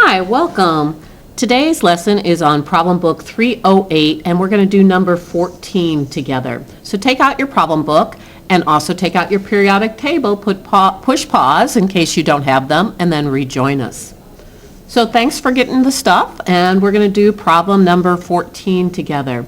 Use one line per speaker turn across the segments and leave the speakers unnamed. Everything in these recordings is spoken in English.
Hi, welcome. Today's lesson is on problem book 308, and we're going to do number 14 together. So take out your problem book and also take out your periodic table, push pause in case you don't have them, and then rejoin us. So thanks for getting the stuff, and we're going to do problem number 14 together.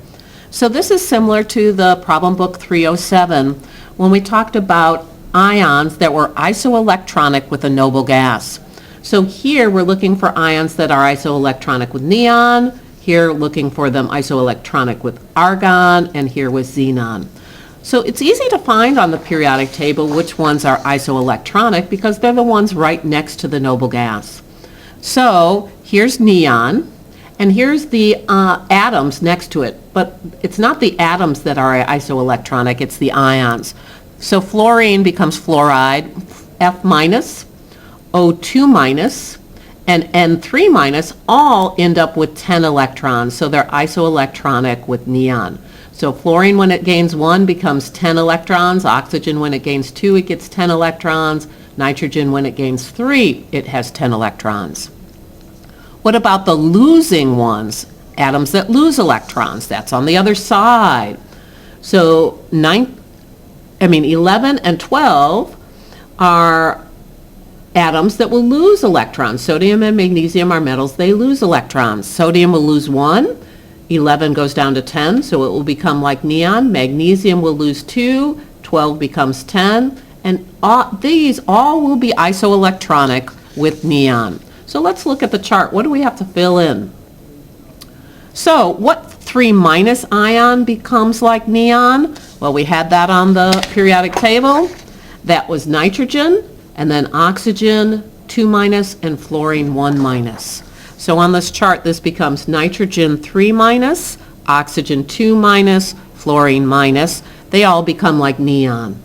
So this is similar to the problem book 307 when we talked about ions that were isoelectronic with a noble gas. So here we're looking for ions that are isoelectronic with neon, here looking for them isoelectronic with argon, and here with xenon. So it's easy to find on the periodic table which ones are isoelectronic because they're the ones right next to the noble gas. So here's neon, and here's the atoms next to it, but it's not the atoms that are isoelectronic, it's the ions. So fluorine becomes fluoride, F minus, O2 minus, and N3 minus all end up with 10 electrons, so they're isoelectronic with neon. So fluorine, when it gains 1, becomes 10 electrons. Oxygen, when it gains 2, it gets 10 electrons. Nitrogen, when it gains 3, it has 10 electrons. What about the losing ones? Atoms that lose electrons, that's on the other side. So 11 and 12 are atoms that will lose electrons. Sodium and magnesium are metals, they lose electrons. Sodium will lose 1, 11 goes down to 10, so it will become like neon. Magnesium will lose 2, 12 becomes 10, and these all will be isoelectronic with neon. So let's look at the chart. What do we have to fill in? So what 3 minus ion becomes like neon? Well, we had that on the periodic table. That was nitrogen, and then oxygen 2 minus and fluorine 1 minus. So on this chart, this becomes nitrogen 3 minus, oxygen 2 minus, fluorine minus. They all become like neon.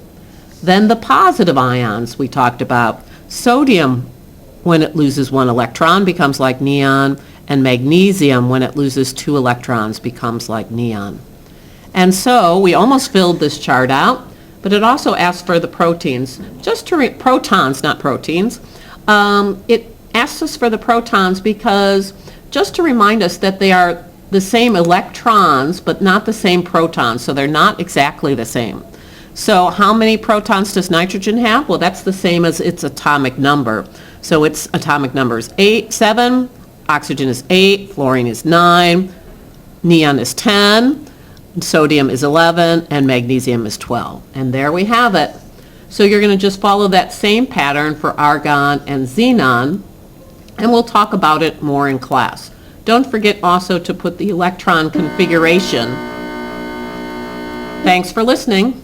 Then the positive ions we talked about. Sodium, when it loses 1 electron, becomes like neon, and magnesium, when it loses 2 electrons, becomes like neon. And so we almost filled this chart out, but it also asks for the proteins. Just to protons, not proteins. It asks us for the protons because just to remind us that they are the same electrons, but not the same protons, so they're not exactly the same. So how many protons does nitrogen have? Well, that's the same as its atomic number. So its atomic number is 7, oxygen is 8, fluorine is 9, neon is 10, sodium is 11, and magnesium is 12. And there we have it. So you're going to just follow that same pattern for argon and xenon, and we'll talk about it more in class. Don't forget also to put the electron configuration. Thanks for listening.